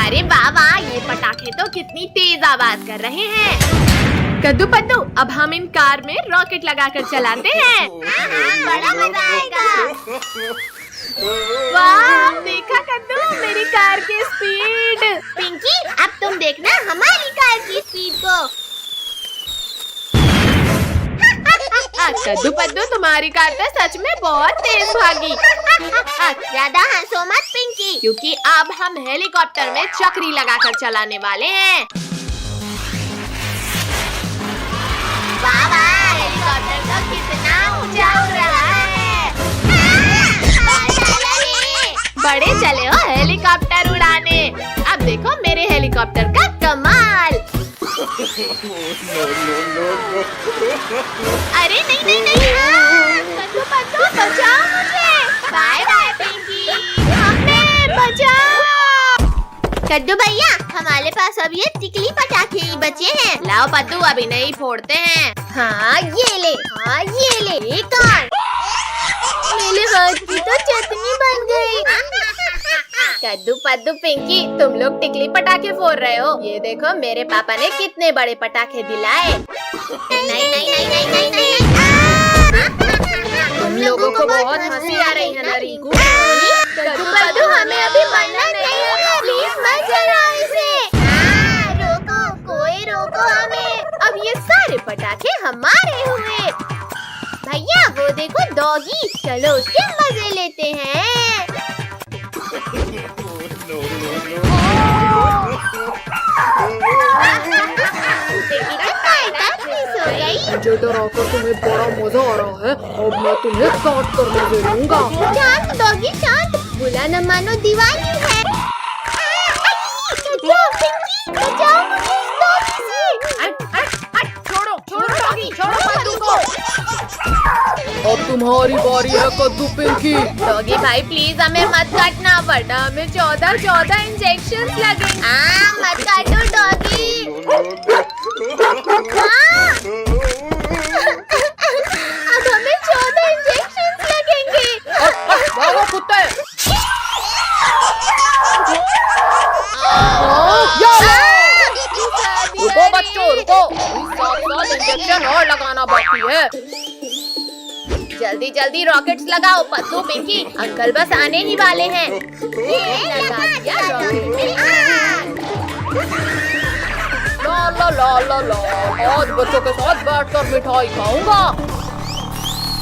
अरे वाह वाह, ये पटाखे तो कितनी तेज आवाज कर रहे हैं। कद्दू पद्दू, अब हम इन कार में रॉकेट लगाकर चलाते हैं। बड़ा मजा आएगा। वाह, देखा कद्दू मेरी कार की स्पीड। पिंकी, अब तुम देखना हमारी कार की स्पीड को। कद्दू पद्दू, तुम्हारी कार तो सच में बहुत तेज भागी। ज्यादा हंसो मत पिंकी, क्योंकि अब हम हेलीकॉप्टर में चक्री लगाकर चलाने वाले हैं। वाह वाह, हेलीकॉप्टर तो कितना ऊंचा उड़ रहा है। बड़े चले हो हेलीकॉप्टर उड़ाने। अब देखो मेरे हेलीकॉप्टर का कमाल। अरे नहीं नहीं नहीं, कद्दू पद्दू बचाओ मुझे। Bye bye Pinky. हमें बचाओ। कद्दू भैया, हमारे पास अब ये टिकली पटाखे ही बचे हैं। लाओ पद्दू, अभी नहीं फोड़ते हैं। हाँ ये ले, हाँ ये ले, एक और। मेरे हाथ की तो चटनी बन गई। कद्दू पद्दू पिंकी, तुम लोग टिकली पटाखे फोड़ रहे हो। ये देखो मेरे पापा ने कितने बड़े पटाखे दिलाए। नहीं नहीं नहीं नहीं नहीं नहीं। तुम लोगों को बहुत हंसी आ रही है ना रिंकू। कद्दू पद्दू, हमें अभी मरना नहीं है, प्लीज मत जलाओ इसे। रोको, कोई रोको हमें। अब ये सारे पटाखे हमारे हुए। भैया वो देखो डॉगी, चलो उसके मजे लेते हैं। मुझे डराकर तुम्हें बड़ा मजा आ रहा है। अब मैं तुम्हें काट कर मजे लूंगा। शांत डॉगी शांत, बुला न मानो दिवाली है। बचाओ पिंकी, बचाओ मुझे इस डॉगी से। छोड़ो छोड़ो डॉगी, छोड़ो कद्दू को। अब तुम्हारी बारी है कद्दू पिंकी। डॉगी भाई प्लीज हमें मत काटना, वरना हमें 14 इंजेक्शन लगेंगे। मत काटो डॉगी। अब हमें 14 इंजेक्शन लगेंगे। भागो कुत्ते। रुको बच्चों रुको, 7 इंजेक्शन और लगाना बाकी है। जल्दी जल्दी रॉकेट्स लगाओ पद्दू पिंकी, अंकल बस आने ही वाले हैं। लगा दिया रॉकेट। ला ला ला ला ला, आज बच्चों के साथ बैठकर मिठाई खाऊंगा।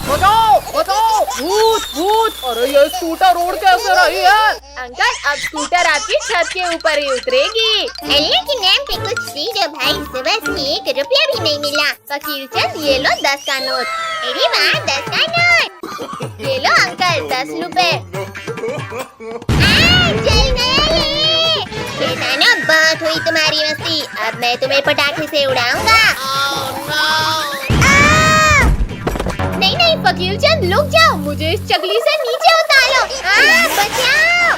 बचाओ बचाओ, भूत भूत। अरे ये स्कूटर रोड कैसे रही है? अंकल अब स्कूटर आपकी छत के ऊपर ही उतरेगी। अल्लाह के नाम पे कुछ दीजिए भाई, सुबह से 1 रुपया भी नहीं मिला। फकीर चंद, ये लो 10 का नोट। अरे वाह, 10 का नोट। ये लो अंकल 10 रुपए। जल गया ये। शैतानों, बहुत हुई तुम्हारी मस्ती, अब मैं तुम्हें पटाखे से उड़ाऊंगा। नहीं नहीं फकीर चंद, रुक जाओ, मुझे इस चकली से नीचे उतारो। बचाओ।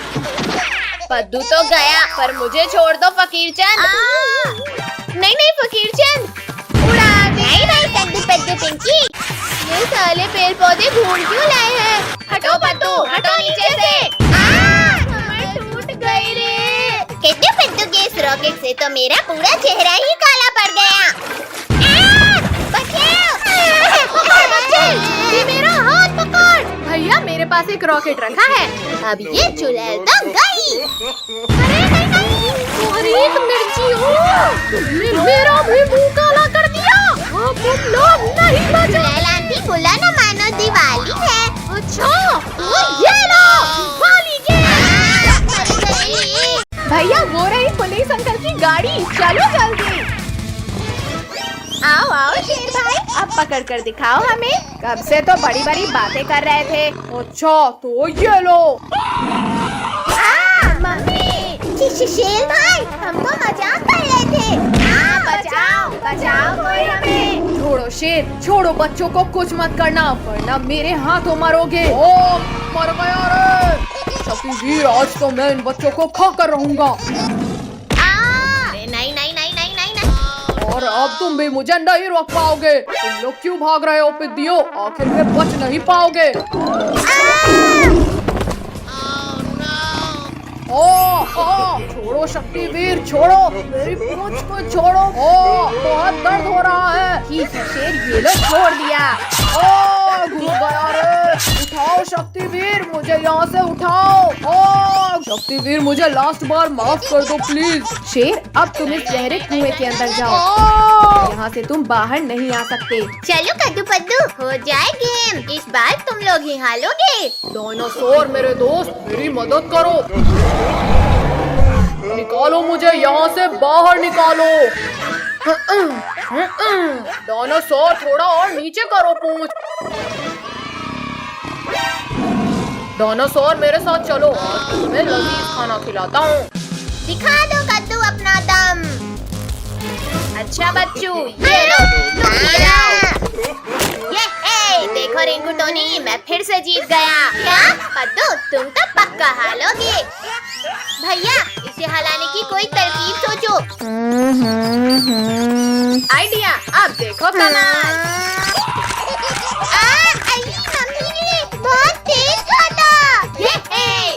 पद्दू तो गया, पर मुझे छोड़ दो फकीर चंद। नहीं नहीं फकीर चंद, उड़ा दे। नहीं नहीं कद्दू पद्दू पिंकी, ये साले पेड़ पौधे ढूंढ क्यों लाए हैं? हटो पद्दू, हटो नीचे से। कमर टूट गई रे। कद्दू पद्दू के इस रॉकेट से तो मेरा पूरा चेहरा ही काला पड़ गया। ये मेरा हाथ पकड़। भैया मेरे पास एक रॉकेट रखा है, अब ये चुड़ैल तो गई। अरे नहीं नहीं, तुम्हारी एक मिर्ची हो, तुमने मेरा भी मुंह काला कर दिया। अब तुम लोग नहीं बचे। चुड़ैल आंटी, बुला न मानो दिवाली है। अच्छा तो ये लो दिवाली के। भैया वो रही पुलिस अंकल की गाड़ी, चलो जल्दी। आओ आओ शेर भाई, अब पकड़ कर दिखाओ हमें। कब से तो बड़ी बड़ी बातें कर रहे थे। अच्छा तो ये लो। मम्मी। शेर भाई, हम तो मजाक कर रहे थे। बचाओ बचाओ कोई हमें। छोड़ो शेर, छोड़ो, बच्चों को कुछ मत करना, वरना मेरे हाथों मरोगे। ओ मर गया रे। शक्तिवीर, आज तो मैं इन बच्चों को खा कर रहूंगा। नहीं नहीं नहीं नहीं नहीं। और अब तुम भी मुझे नहीं रोक पाओगे। तुम लोग क्यों भाग रहे हो पिद्दियों? आखिर में बच नहीं पाओगे। ओ छोड़ो शक्तिवीर, छोड़ो मेरी पूंछ को छोड़ो। बहुत दर्द हो रहा है। ठीक है शेर, ये लो छोड़ दिया। घुस गया रे। उठाओ शक्तिवीर, मुझे यहाँ से उठाओ। शक्तिवीर, मुझे लास्ट बार माफ कर दो प्लीज। शेर, अब तुम इस गहरे कुएं के अंदर जाओ। यहाँ से तुम बाहर नहीं आ सकते। चलो कद्दू पद्दू, हो जाए गेम। इस बार तुम लोग ही हारोगे। डायनासोर मेरे दोस्त, मेरी मदद करो। निकालो मुझे यहाँ से, बाहर निकालो। डायनासोर, थोड़ा और नीचे करो पूंछ। डायनासोर, मेरे साथ चलो, आज तुम्हें लजीज खाना खिलाता हूँ। दिखा दो कद्दू अपना दम। अच्छा बच्चों, ये लो, ये देखो रिंकू टोनी, मैं फिर से जीत गया। क्या पद्दू, तुम तो पक्का हारोगे। भैया, इसे हलाने की कोई तरकीब सोचो। आइडिया, अब देखो कमाल। बहुत तेज खाता।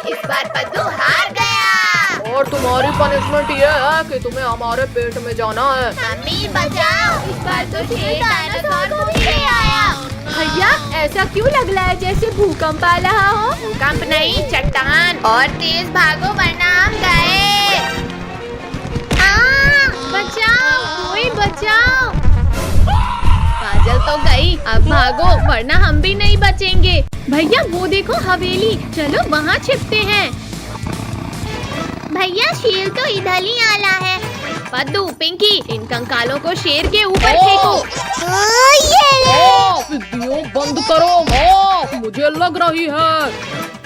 इस बार पद्दू हार गया। और तुम्हारी पनिशमेंट ये है कि तुम्हें हमारे पेट में जाना है। मम्मी बचाओ, इस बार तो शेर डायनासोर को पीछे आया। भैया, ऐसा क्यों लग रहा है जैसे भूकंप आ रहा हो? भूकंप नहीं, चट्टान। और तेज भागो वरना हम गए। बचाओ, कोई बचाओ। काजल तो गई, अब भागो वरना हम भी नहीं बचेंगे। भैया वो देखो हवेली, चलो वहाँ छिपते हैं। भैया, शेर तो इधर ही आला है। पद्दू, पिंकी, इन कंकालों को शेर के ऊपर फेंको। वीडियो बंद करो। मुझे लग रही है।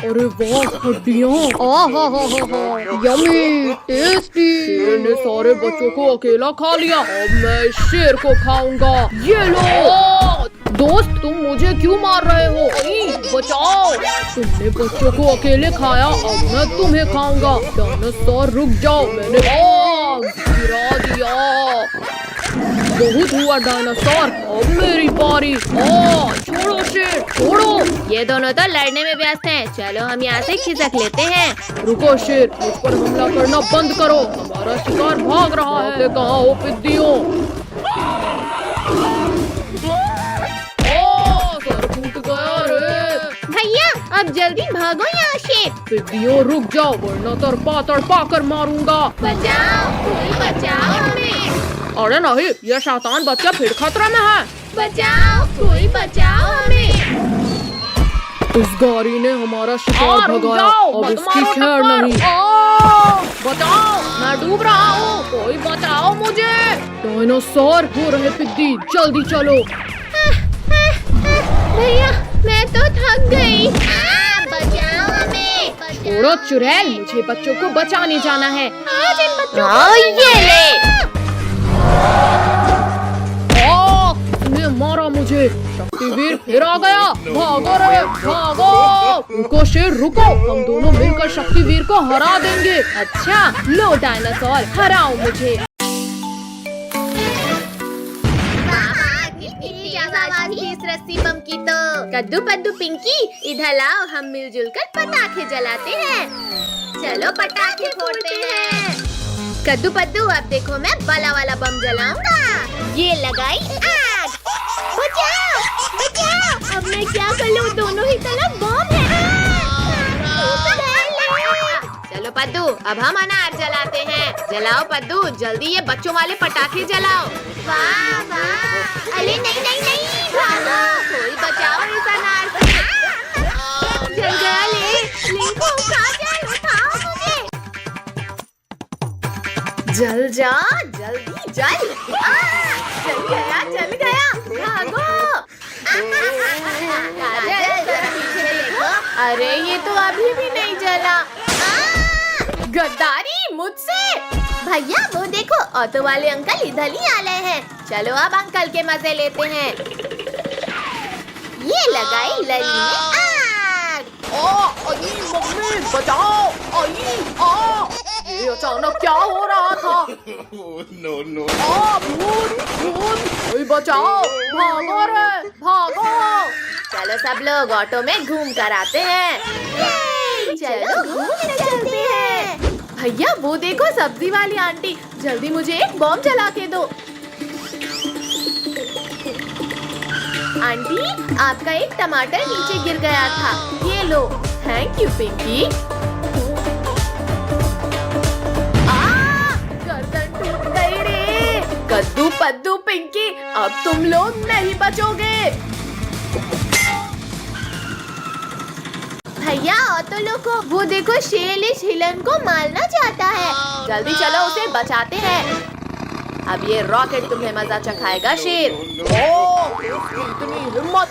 अरे वाह, हड्डियाँ। Yummy, tasty. शेर ने सारे बच्चों को अकेला खा लिया। अब मैं इस शेर को खाऊंगा। ये लो। दोस्त, तुम मुझे क्यों मार रहे हो? बचाओ। तुमने बच्चों को अकेले खाया, अब मैं तुम्हें खाऊंगा। डायनासोर रुक जाओ, मैंने गिरा दिया। बहुत हुआ डायनासोर, अब मेरी बारी। छोड़ो शेर, छोड़ो। ये दोनों तो लड़ने में व्यस्त हैं। चलो हम यहाँ से खिसक लेते हैं। रुको शेर, मुझ पर हमला करना बंद करो। हमारा शिकार भाग रहा है। कहाँ हो पिद्दियों? सर फूट गया रे। भैया, अब जल्दी भागो यहाँ से। पिद्दियों रुक जाओ, वरना तड़पा कर मारूंगा। बचाओ, कोई बचाओ हमें। अरे नहीं, यह शैतान बच्चा फिर खतरे में है। बचाओ, कोई बचाओ हमें। उस गाड़ी ने हमारा शिकार भगाया, अब इसकी खैर नहीं। बचाओ, मैं डूब रहा हूँ, कोई बचाओ मुझे। डायनासोर हो रहे पिद्दी, जल्दी चलो। भैया, मैं तो थक गई। बचाओ हमें। छोड़ो चुड़ैल, मुझे बच्चों को बचाने जाना है। आज इन बच्चों ये ले। उसने मारा मुझे। शक्तिवीर फिर आ गया। भागो रे, भागो। रुको शेर, रुको। हम दोनों मिलकर शक्तिवीर को हरा देंगे। अच्छा, लो डायनासोर, हराओ मुझे। इस रस्सी बम की तो। कद्दू पद्दू पिंकी, इधर लाओ, हम मिलजुल कर पटाखे जलाते हैं। चलो पटाखे फोड़ते हैं। कद्दू पद्दू, अब देखो मैं बला वाला बम जलाऊंगा। ये लगाई आग। बचाओ, बचाओ। अब मैं क्या कर लूं? दोनों ही तरफ बम है। चलो पद्दू, अब हम अनार जलाते हैं। जलाओ पद्दू, जल्दी ये बच्चों वाले पटाखे जलाओ। वाह वाह। अरे नहीं नहीं नहीं, भागो। कोई बचाओ इस अनार से। जल गया ले, लिंको उठा उठाओ मुझे। जल जा, जल्दी जल। जल गया, भागो। पीछे देखो। अरे ये तो अभी भी नहीं जला। गद्दारी मुझसे। भैया वो देखो, ऑटो वाले अंकल इधर ही आ रहे हैं। चलो अब अंकल के मजे लेते हैं। ये लगाई लली में आग। मम्मी बचाओ। ये अचानक क्या हो रहा था? no. भूत, भूत, कोई बचाओ। भागो रे, भागो। चलो सब लोग ऑटो में घूम कर आते हैं। चलो घूमने चलते हैं। भैया वो देखो सब्जी वाली आंटी, जल्दी मुझे एक बॉम्ब जला के दो। आंटी आपका एक टमाटर नीचे गिर गया था, ये लो। Thank you Pinky. गर्दन टूट गई रे। कद्दू पद्दू पिंकी, अब तुम लोग नहीं बचोगे। भैया ऑटो लोको, वो देखो शेर इस हिलन को मारना चाहता है। जल्दी चलो उसे बचाते हैं। अब ये रॉकेट तुम्हें मजा चखाएगा शेर। इतनी हिम्मत,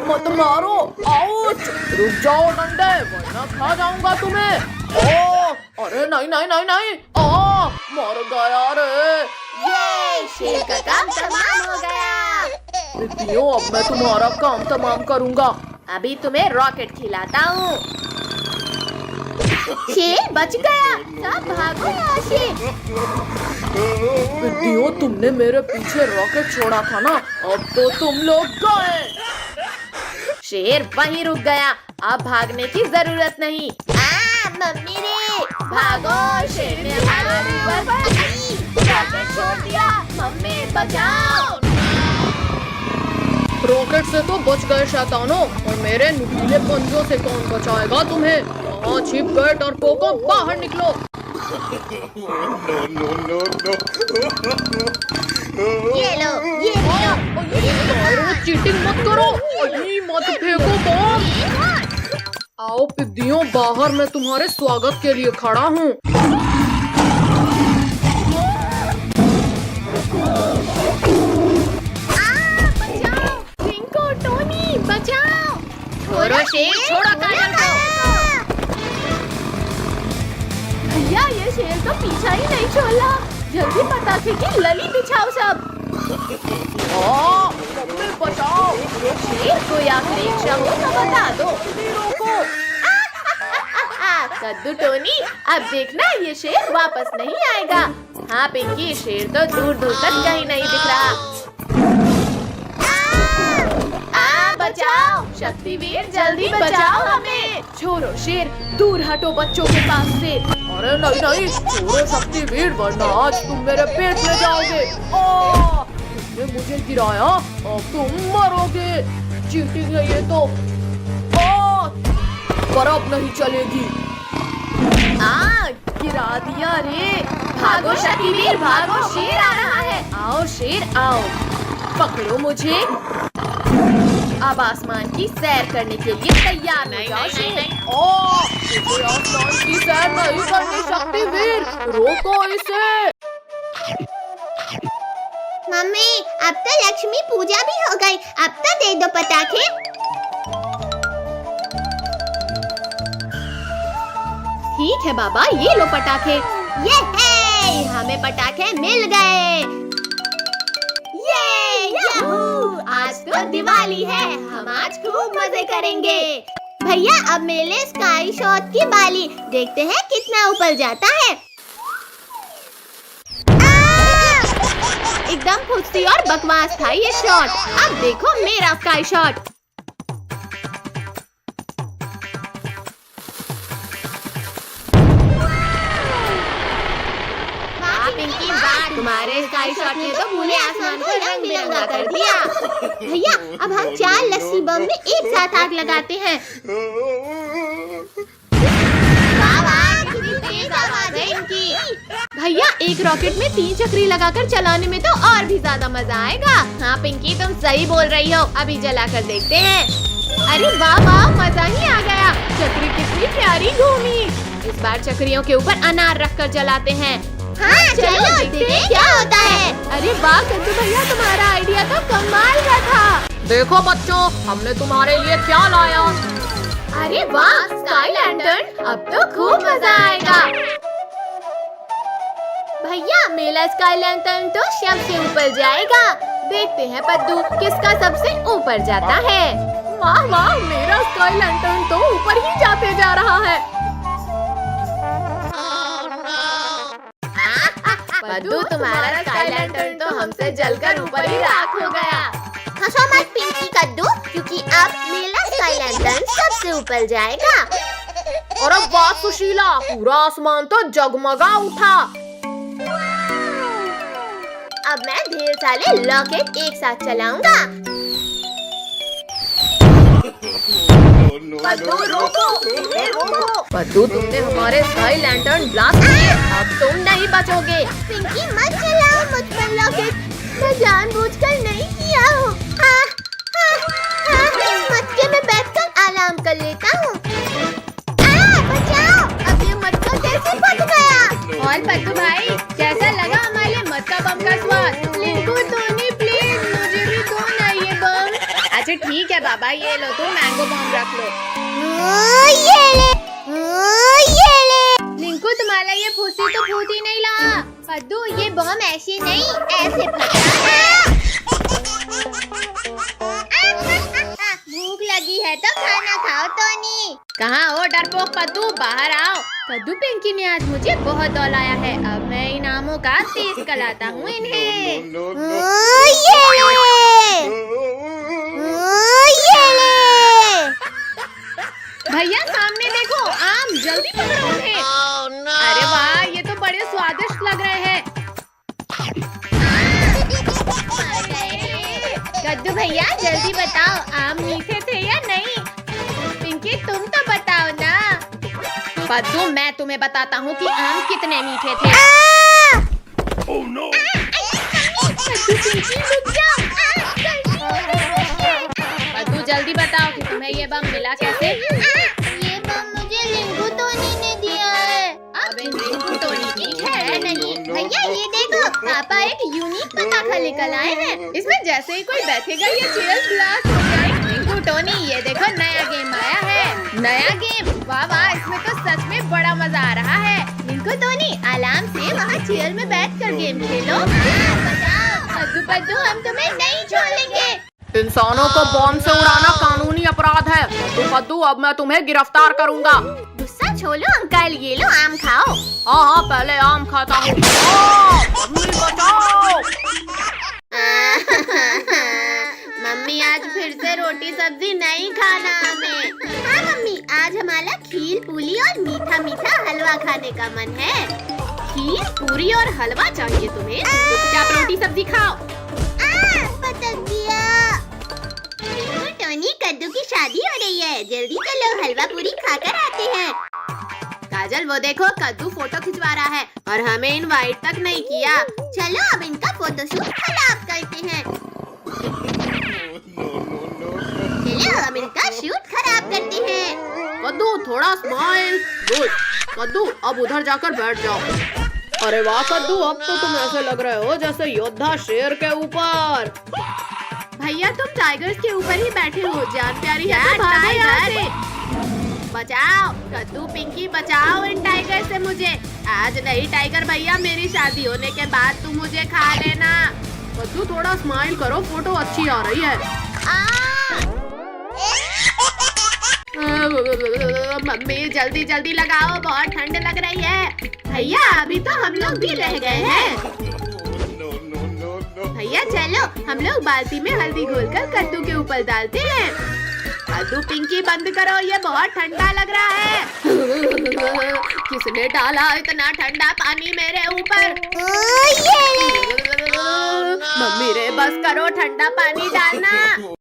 मत मारो। आउच! रुक जाओ डंडे, वरना खा जाऊंगा तुम्हें। अरे नहीं नहीं नहीं नहीं, मर गया रे। ये शेर का काम तमाम हो गया। पिंकियों, अब मैं तुम्हारा काम तमाम करूंगा। अभी तुम्हें रॉकेट खिलाता हूँ। शेर बच गया, सब भागो यहाँ से। पिंकियों, तुमने मेरे पीछे रॉकेट छोड़ा था ना, अब तो तुम लोग गए। शेर वहीं रुक गया, अब भागने की जरूरत नहीं। मम्मी रे, भागो, शेर ने हमारे ऊपर रॉकेट छोड़ दिया। मम्मी बचाओ। रॉकेट से तो बच गए शैतानों, और मेरे नुकीले पंजों से कौन बचाएगा तुम्हें? कहाँ छिप गए डरपोकों, बाहर निकलो। ये लो, ये लो। चीटिंग मत करो, मत फेंको बॉम्ब। आओ पिद्दियों, बाहर मैं तुम्हारे स्वागत के लिए खड़ा हूँ। बचाओ। छोड़ो शेर, छोड़ो काजल को। भैया ये शेर तो पीछा ही नहीं छोड़ा। जल्दी पटाखे की लली बिछाओ सब। मम्मी बचाओ। शेर को या परीक्षा हो तो बता दो। रोको। कद्दू टोनी, अब देखना ये शेर वापस नहीं आएगा। हाँ पिंकी, शेर तो दूर दूर तक कहीं नहीं दिख रहा। बचाओ शक्तिवीर, जल्दी बचाओ हमें। छोड़ो शेर, दूर हटो बच्चों के पास से। अरे नहीं नहीं, छोड़ो शक्तिवीर, वरना आज तुम मेरे पेट में जाओगे। तुमने मुझे गिराया, अब तुम मरोगे। चीटिंग है ये तो। पर अब नहीं चलेगी। गिरा दिया रे। भागो शक्तिवीर, भागो, शेर आ रहा है। आओ शेर आओ, पकड़ो मुझे। अब आसमान की सैर करने के लिए तैयार हो जाओ शेर। मुझे आसमान की सैर नहीं करनी शक्तिवीर, रोको इसे। मम्मी, अब तो लक्ष्मी पूजा भी हो गई, अब तो दे दो पटाखे। ठीक है बाबा, ये लो पटाखे। ये है, हमें पटाखे मिल गए। आज तो दिवाली है, हम आज खूब मजे करेंगे। भैया अब मेले स्काई शॉट की बाली, देखते हैं कितना ऊपर जाता है। एकदम फुर्ती और बकवास था ये शॉट। अब देखो मेरा स्काई शॉट। तुम्हारे स्काई शॉट ने तो पूरे आसमान को रंग बिरंगा कर दिया। भैया अब हम 4 लस्सी बम में एक साथ आग लगाते हैं। भैया एक रॉकेट में 3 चक्री लगाकर चलाने में तो और भी ज्यादा मजा आएगा। हाँ पिंकी, तुम सही बोल रही हो, अभी जलाकर देखते हैं। अरे वाह वाह, मजा ही आ गया। चक्री कितनी प्यारी घूमी। इस बार चक्रियों के ऊपर अनार रखकर जलाते हैं। हाँ चलो देखते हैं क्या होता है। अरे वाह कद्दू भैया, तुम्हारा आइडिया तो कमाल का था। देखो बच्चों, हमने तुम्हारे लिए क्या लाया। अरे वाह, स्काई लैंटर्न, अब तो खूब मजा आएगा। भैया मेला स्काई लैंटर्न तो सबसे ऊपर जाएगा। देखते हैं पद्दू किसका सबसे ऊपर जाता है। वाह वाह, मेरा स्काई लैंटर्न तो ऊपर ही जाते जा रहा है। पद्दू, तुम्हारा स्काई लैंटर्न तो हमसे जलकर ऊपर ही राख हो गया। हंसो मत पिंकी कद्दू, क्योंकि अब मेरा स्काई लैंटर्न सबसे ऊपर जाएगा। और अब वाह सुशीला, पूरा आसमान तो जगमगा उठा। अब मैं ढेर सारे रॉकेट एक साथ चलाऊंगा। कद्दू रोको, रोको। कद्दू, तुमने हमारे स्काई लैंटर्न ब्लास्ट किए, अब तुम नहीं बचोगे। पिंकी मत चलाओ मुझ पर रॉकेट, मैं जानबूझकर नहीं किया हूँ। इस मटके में बैठकर आराम कर लेता हूँ। बचाओ, अब ये मटका कैसे फट गया? और पद्दू भाई, कैसा लगा हमारे मटका बम का स्वाद? लिंकू, टोनी, प्लीज मुझे भी दो ना ये बम। अच्छा ठीक है बाबा, ये लो, तुम मैंगो बम रख लो। ये ले। लिंकू, तुम्हारा ये फूसी तो फूट ही नहीं ला। पद्दू, ये बम ऐसे नहीं, ऐसे फटता है। भूख लगी है तो खाना खाओ टोनी। कहाँ हो डरपोक पद्दू, बाहर आओ। कद्दू, पिंकी ने आज मुझे बहुत दौलाया है, अब मैं इनामों का तेज कराता हूँ इन्हें। ये ले। भैया सामने देखो, आम, जल्दी पकड़ो उन्हें। अरे वाह, ये तो बड़े स्वादिष्ट लग रहे हैं। कद्दू भैया जल्दी बताओ, आम मीठे थे या नहीं? पिंकी, तुम तो बताओ ना। पद्दू, मैं तुम्हें बताता हूँ कि आम कितने मीठे थे। कद्दू, पिंकी रुक जाओ। पद्दू, जल्दी बताओ कि तुम्हें ये बम मिला कैसे? ये बम मुझे लिंकू टोनी ने दिया है। अब इन लिंकू टोनी की है नहीं। भैया ये देखो, पापा एक यूनिक पटाखा लेकर आए हैं। इसमें जैसे ही कोई बैठेगा ये चेयर ब्लास्ट हो जाएगी। लिंकू टोनी, ये देखो नया गेम आया है। नया गेम, वाह वाह, इसमें तो सच में बड़ा मजा आ रहा है। लिंकू टोनी, आराम से वहाँ चेयर में बैठकर गेम खेलो। कद्दू पद्दू, हम तुम्हें नहीं छोड़ेंगे। इंसानों को बॉम्ब से उड़ाना कानूनी अपराध है। तो कद्दू, अब मैं तुम्हें गिरफ्तार करूंगा। गुस्सा छोड़ो अंकल, ये लो आम खाओ। हाँ, पहले आम खाता हूँ। मम्मी बचाओ। मम्मी, आज फिर से रोटी सब्जी नहीं खाना हमें। हाँ मम्मी, आज हमारा खीर पूरी और मीठा मीठा हलवा खाने का मन है। खीर, पूरी और हलवा चाहिए तुम्हें? चुपचाप रोटी सब्जी खाओ। पटक दिया। टोनी, कद्दू की शादी हो रही है, जल्दी चलो हलवा पूरी खाकर आते हैं। काजल, वो देखो कद्दू फोटो खिंचवा रहा है और हमें इनवाइट तक नहीं किया। चलो अब इनका फोटोशूट खराब करते हैं। चलो अब इनका शूट खराब करते हैं। कद्दू, थोड़ा स्माइल। गुड। कद्दू, अब उधर जाकर बैठ जाओ। अरे वाह कद्दू, अब तो तुम ऐसे लग रहे हो जैसे योद्धा शेर के ऊपर। भैया, तुम टाइगर्स के ऊपर ही बैठे हो, जान प्यारी है तो भागो यहाँ से। बचाओ कद्दू, पिंकी, बचाओ इन टाइगर से मुझे। आज नहीं टाइगर भैया, मेरी शादी होने के बाद तुम मुझे खा लेना। कद्दू, थोड़ा स्माइल करो, फोटो अच्छी आ रही है। मम्मी जल्दी जल्दी लगाओ, बहुत ठंड लग रही है। भैया, अभी तो हम लोग भी रह गए हैं। भैया चलो, हम लोग बाल्टी में हल्दी घोलकर कद्दू के ऊपर डालते हैं। कद्दू, पिंकी बंद करो, ये बहुत ठंडा लग रहा है। किसने डाला इतना ठंडा पानी मेरे ऊपर? मम्मी रे, बस करो, ठंडा पानी डालना।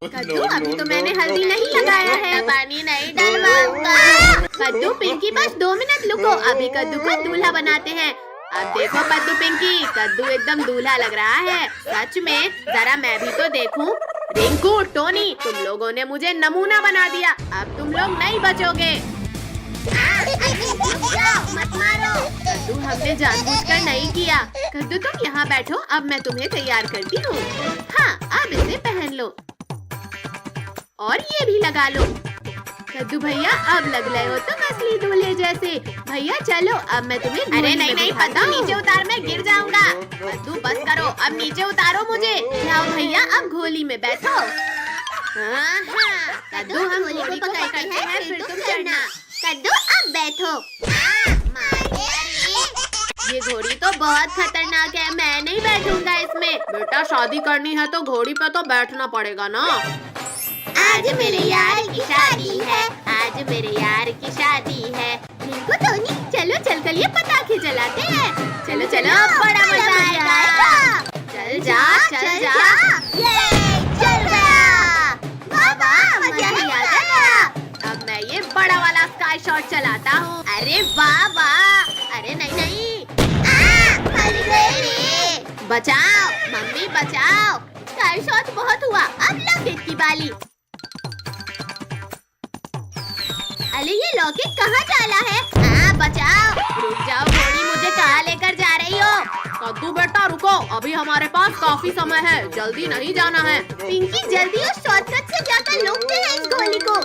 कद्दू, अभी तो मैंने हल्दी नहीं लगाया है, पानी नहीं डलवाऊंगा। कद्दू, पिंकी, बस 2 मिनट रुको, अभी कद्दू को दूल्हा बनाते हैं। अब देखो कद्दू, पिंकी, कद्दू एकदम दूल्हा लग रहा है। सच में, जरा मैं भी तो देखूं। रिंकू, टोनी, तुम लोगों ने मुझे नमूना बना दिया, अब तुम लोग नहीं बचोगे। मत मारो। कद्दू, हमने जानबूझकर नहीं किया। कद्दू, तुम यहाँ बैठो, अब मैं तुम्हें तैयार करती हूँ। हाँ, अब इसे पहन लो और ये भी लगा लो। कद्दू भैया, अब लग रहे हो तुम असली दूल्हे जैसे। भैया चलो, अब मैं तुम्हें। अरे नहीं नहीं कद्दू, नीचे उतार, मैं गिर जाऊंगा। कद्दू बस करो, अब नीचे उतारो मुझे। लाओ भैया, अब घोली में बैठो। कद्दू, हम घोली को पकड़ते हैं, फिर तुम चढ़ना। कद्दू, अब बैठो। ये घोड़ी तो बहुत खतरनाक है, मैं नहीं बैठूंगा इसमें। बेटा, शादी करनी है तो घोड़ी पे तो बैठना पड़ेगा ना। आज मेरे यार की शादी है, आज मेरे यार की शादी है। चलो चलकर ये पटाखे जलाते हैं। चलो चलो बड़ा मजा आएगा। चल जा चल जा। ये चल गया। बाबा मजा ही आ गया। अब मैं ये बड़ा वाला स्काई शॉट चलाता हूँ। अरे वाह वाह। अरे नहीं नहीं। मर गई रे। बचाओ मम्मी बचाओ। स्काई शॉट बहुत हुआ। अब लॉकेट की बारी। अरे ये लॉकेट कहाँ डाला है? बचाओ। रुक जाओ घोड़ी, मुझे कहाँ लेकर जा रही हो? कद्दू बेटा रुको, अभी हमारे पास काफी समय है, जल्दी नहीं जाना है। पिंकी जल्दी उस शॉर्टकट से जाकर रोकते हैं इस घोड़ी को।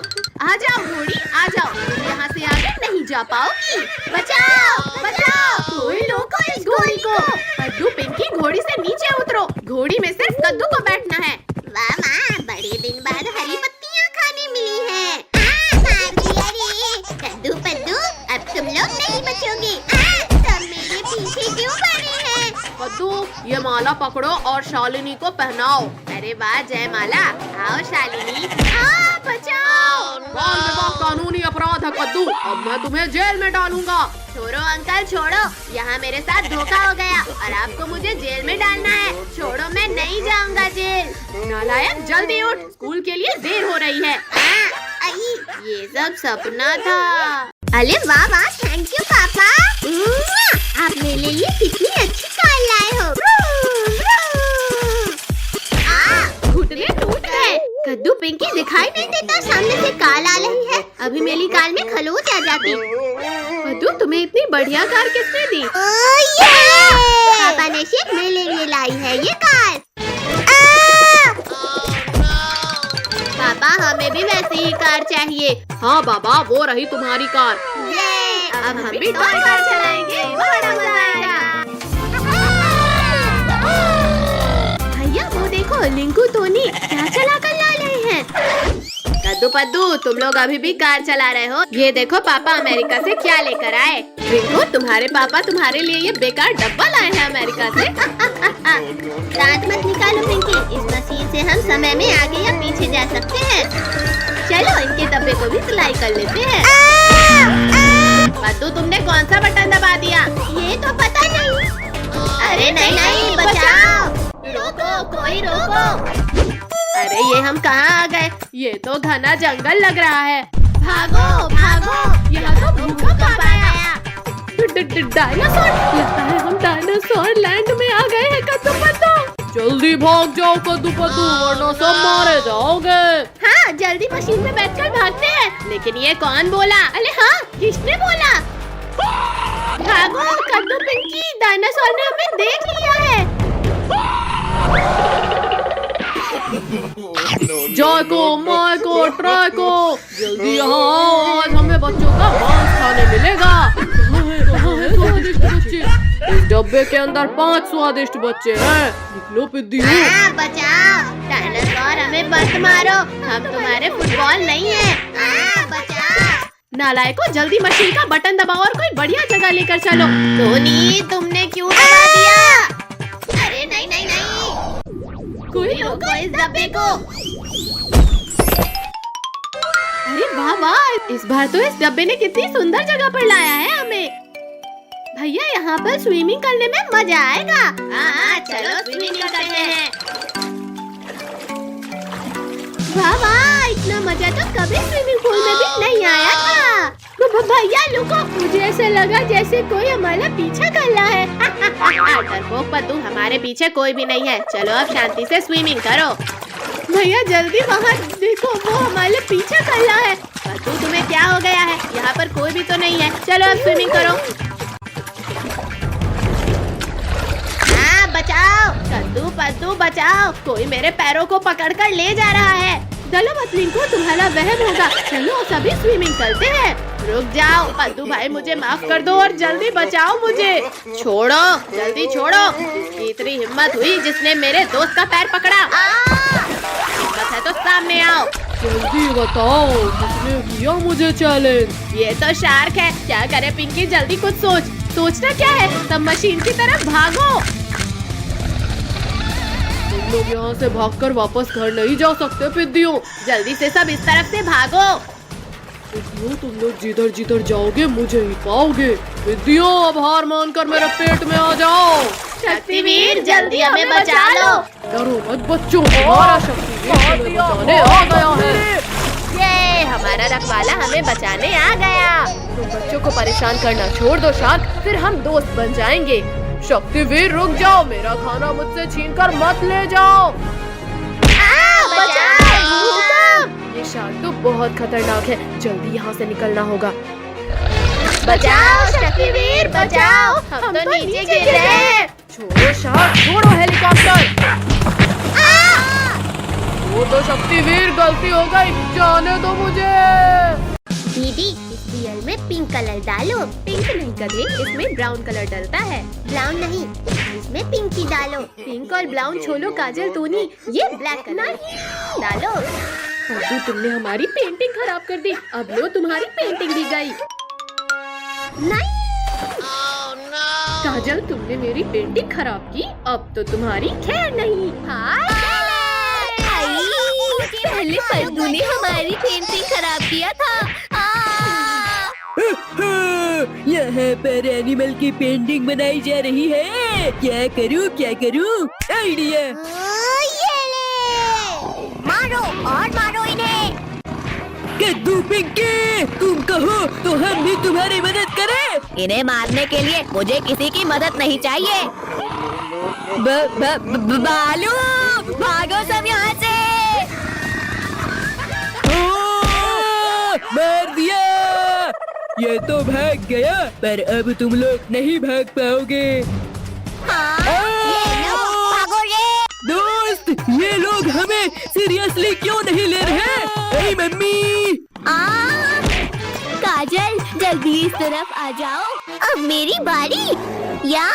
आ जाओ घोड़ी आ जाओ, तुम यहाँ से आगे नहीं जा पाओगी। बचाओ बचाओ। कोई रोको इस घोड़ी को। कद्दू पिंकी घोड़ी से नीचे उतरो, घोड़ी में सिर्फ कद्दू को बैठना है। वाह माँ, बड़े दिन बाद हरी पत्तियाँ खाने मिली हैं। कद्दू पद्दू, अब तुम लोग नहीं बचोगे। सब मेरे पीछे क्यों पड़े हैं? कद्दू ये माला पकड़ो और शालिनी को पहनाओ। अरे वाह जयमाला, आओ शालिनी। बचाओ। बाल विवाह कानूनी अपराध है कद्दू, अब मैं तुम्हें जेल में डालूंगा। छोड़ो अंकल छोड़ो, यहाँ मेरे साथ धोखा हो गया और आपको मुझे जेल में डालना है। छोड़ो, मैं नहीं जाऊंगा जेल। नालायक जल्दी उठ, स्कूल के लिए देर हो रही है। ये सब सपना था। अरे वाह वाह, थैंक यू पापा। आप मेरे लिए कितनी अच्छी कार लाए हो। घुटने टूट गए। कद्दू पिंकी दिखाई नहीं देता, सामने से कार आ रही है। अभी मेरी कार में खरोच आ जाती। कद्दू तुम्हें इतनी बढ़िया कार किसने दी? पापा ने सिर्फ मेरे लिए लाई है ये कार। पापा हमें भी वैसी ही कार चाहिए। हाँ बाबा, वो रही तुम्हारी कार। अब हम भी टॉय कार चलाएंगे, बड़ा मजा आएगा। भैया वो देखो, लिंकू टोनी क्या चला कर ला रहे हैं। कद्दू पद्दू, तुम लोग अभी भी कार चला रहे हो? ये देखो पापा अमेरिका से क्या लेकर आए। रिंकू, तुम्हारे पापा तुम्हारे लिए ये बेकार डब्बा लाए हैं अमेरिका से। दांत मत निकालो पिंकी, इस मशीन से हम समय में आगे या पीछे जा सकते हैं। चलो इनके डब्बे को भी सिलाई कर लेते हैं। कद्दू तुमने कौन सा बटन दबा दिया? ये तो पता नहीं। अरे नहीं नहीं, बचाओ। रोको, कोई रोको। अरे ये हम कहाँ आ गए? ये तो घना जंगल लग रहा है। भागो भागो, यहाँ तो भूकंप आ गया। डायनासोर, लगता है हम डायनासोर लैंड में आ गए हैं कद्दू पद्दू। जल्दी भाग जाओ कद्दू पद्दू, वरना सब मारे जाओगे। हाँ जल्दी मशीन में बैठकर भागते हैं। लेकिन ये कौन बोला? अरे हाँ, किसने बोला? भागो कद्दू पिंकी, डायनासोर ने हमें देख लिया है। जाको माइको ट्राइको, जल्दी यहाँ आओ, आज हमें बच्चों का मांस खाने मिलेगा। कहाँ है स्वादिष्ट बच्चे? इस डब्बे के अंदर 5 स्वादिष्ट बच्चे हैं। निकलो पिद्दी। बचाओ, डायनासोर हमें मत मारो, हम तुम्हारे फुटबॉल नहीं है। बचाओ। नालायको, जल्दी मशीन का बटन दबाओ और कोई बढ़िया जगह लेकर चलो। टोनी तुमने क्यों दबा दिया? अरे नहीं नहीं नहीं, कोई रोको इस डब्बे को। अरे वाह वाह, इस बार तो इस डब्बे ने कितनी सुंदर जगह पर लाया है हमें। भैया यहाँ पर स्विमिंग करने में मजा आएगा। हाँ चलो स्विमिंग करते हैं। वाह वाह, इतना मजा तो कभी स्विमिंग पूल में भी नहीं आया था। भैया रुको, मुझे ऐसा लगा जैसे कोई हमारा पीछा कर रहा है। डरपोक पद्दू, हमारे पीछे कोई भी नहीं है। चलो अब शांति से स्विमिंग करो। भैया जल्दी वहाँ देखो, वो हमारे पीछा कर रहा है। पद्दू तुम्हें क्या हो गया है? यहाँ पर कोई भी तो नहीं है। चलो अब स्विमिंग करो। हाँ बचाओ। कद्दू पद्दू बचाओ, कोई मेरे पैरों को पकड़कर ले जा रहा है। चलो मछली को, तुम्हारा वहम होगा। चलो सभी स्विमिंग करते हैं। रुक जाओ पद्दू भाई, मुझे माफ कर दो और जल्दी बचाओ मुझे। छोड़ो, जल्दी छोड़ो। किसकी इतनी हिम्मत हुई जिसने मेरे दोस्त का पैर पकड़ा? हिम्मत है तो सामने आओ। जल्दी बताओ, किसने किया मुझे चैलेंज? ये तो शार्क है। क्या करे पिंकी, जल्दी कुछ सोच। सोचना क्या है, सब मशीन की तरफ भागो। तुम लोग यहाँ से भागकर वापस घर नहीं जा सकते पिद्दियों। जल्दी से सब इस तरफ से भागो। विद्यो, तुम लोग जिधर जिधर जाओगे मुझे ही पाओगे। विद्यो, अब हार मानकर मेरे पेट में आ जाओ। शक्तिवीर जल्दी हमें बचा लो। डरो मत बच्चों, हमारा शक्तिवीर तुम्हें बचाने आ गया है। ये हमारा रखवाला हमें बचाने आ गया। तुम बच्चों को परेशान करना छोड़ दो शार्क, फिर हम दोस्त बन जाएंगे। शक्तिवीर रुक जाओ, मेरा खाना मुझसे छीनकर मत ले जाओ। ये शार्क तो बहुत खतरनाक है, जल्दी यहाँ से निकलना होगा। बचाओ शक्तिवीर बचाओ, हम तो नीचे गिर रहे हैं। छोड़ो शार्क, छोड़ो हेलीकॉप्टर। वो तो शक्तिवीर, गलती हो गई, जाने दो मुझे। दीदी, इस रियल में पिंक कलर डालो। पिंक नहीं गधे, इसमें ब्राउन कलर डलता है। ब्राउन नहीं, इसमें पिंक ही डालो। पिंक और ब्राउन छोड़ो काजल, तूनी ये ब्लैक कलर डालो। अभी तुमने हमारी पेंटिंग खराब कर दी, अब लो तुम्हारी पेंटिंग भी गई। नहीं, काजल, तुमने मेरी पेंटिंग खराब की, अब तो तुम्हारी खैर नहीं। पहले फद्दू ने हमारी पेंटिंग खराब किया था। यहाँ पर एनिमल की पेंटिंग बनाई जा रही है। क्या करूँ? आइडिया। ये ले, मारो और मारो इन्हें। कद्दू पिंकी, तुम कहो तो हम भी तुम्हारी मदद करें। इन्हें मारने के लिए मुझे किसी की मदद नहीं चाहिए। बालू, भागो सब यहाँ से। मार दिया। ये तो भाग गया, पर अब तुम लोग नहीं भाग पाओगे। ये लो, भागो रे। दोस्त, ये लोग हमें सीरियसली क्यों नहीं ले रहे? ए मम्मी, काजल, जल्दी इस तरफ आ जाओ। अब मेरी बारी। या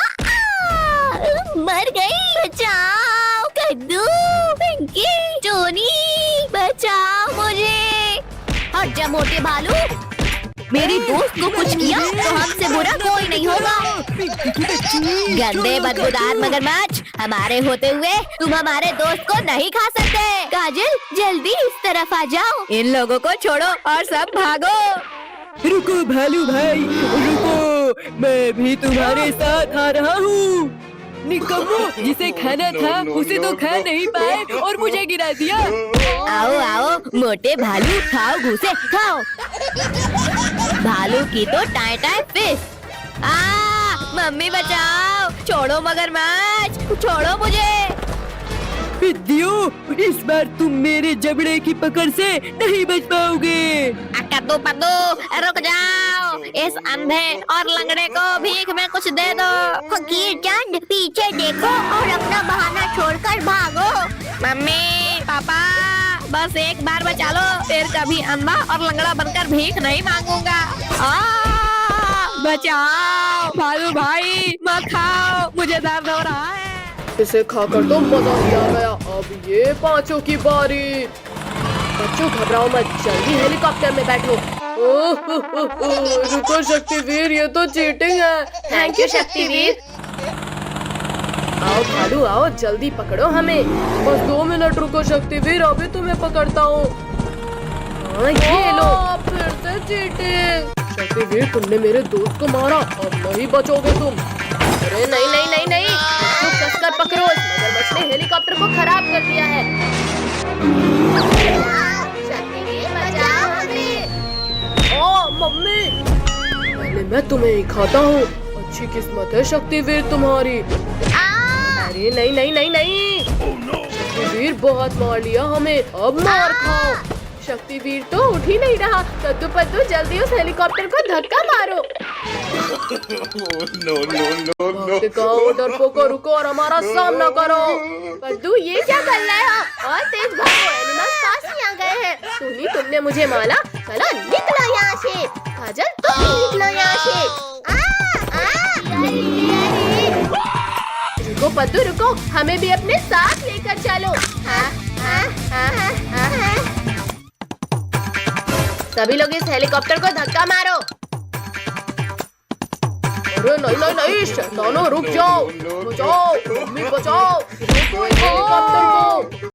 मर गई। बचाओ कद्दू, पिंकी, टोनी, बचाओ मुझे। हट जा मोटे भालू, मेरी दोस्त को कुछ किया तो हमसे बुरा कोई नहीं होगा। गंदे बदबूदार मगरमच्छ, हमारे होते हुए तुम हमारे दोस्त को नहीं खा सकते। काजल, जल्दी इस तरफ आ जाओ। इन लोगों को छोड़ो और सब भागो। रुको भालू भाई, रुको, मैं भी तुम्हारे साथ आ रहा हूँ। निकम्मो, जिसे खाना था उसे तो खा नहीं पाए और मुझे गिरा दिया। आओ आओ मोटे भालू, खाओ घूसे खाओ। भालू की तो टाई टाई फिश। मम्मी बचाओ, छोड़ो मगरमच्छ, छोड़ो मुझे। विद्यो, इस बार तुम मेरे जबड़े की पकड़ से नहीं बच पाओगे। कद्दू पद्दू, रुक जाओ। इस अंधे और लंगड़े को भीख में कुछ दे दो। फकीर चंद, पीछे देखो और अपना बहाना छोड़कर भागो। मम्मी पापा, बस एक बार बचा लो, फिर कभी अंधा और लंगड़ा बनकर भीख नहीं मांगूंगा। बचाओ भालू भाई, मत खाओ, मुझे दर्द हो रहा है। इसे खाकर तो मजा ही आ गया। अब ये पांचों की बारी। बच्चों घबराओ मत, जल्दी हेलीकॉप्टर में बैठो। रुको शक्तिवीर, ये तो चीटिंग है। Thank you Shaktiveer. आओ भालू आओ, जल्दी पकड़ो हमें। बस 2 मिनट रुको शक्तिवीर, अभी तुम्हें पकड़ता हूँ। ये लो, फिर से चीटिंग। शक्तिवीर, तुमने मेरे दोस्त को मारा, अब नहीं बचोगे तुम। अरे नहीं नहीं नहीं नहीं, इसको कसकर पकड़ो, मगरमच्छ ने हेलीकॉप्टर को खराब कर दिया है। शक्तिवीर बचाओ हमें। ओ मम्मी, पहले मैं तुम्हें ही खाता हूँ। अच्छी किस्मत है शक्तिवीर तुम्हारी। अरे नहीं नहीं नहीं नहीं, शक्तिवीर बहुत मार लिया हमें, अब मार खाओ। शक्तिवीर तो उठ ही नहीं रहा। कद्दू पद्दू, जल्दी उस हेलीकॉप्टर को धक्का मारो। भागते कहाँ डरपोको, रुको और हमारा सामना करो। पद्दू, ये क्या कर रहे हो? और तेज भागो, एनिमल्स पास ही आ गए हैं। तुमने मुझे मारा, चलो निकलो यहाँ से। काजल, तुम भी निकलो यहाँ से। रुको पद्दू रुको, हमें भी अपने साथ लेकर चलो। सभी लोग इस हेलीकॉप्टर को धक्का मारो। अरे नहीं नहीं नहीं, शैतानों रुक जाओ, बचाओ, मम्मी बचाओ, हेलीकॉप्टर को।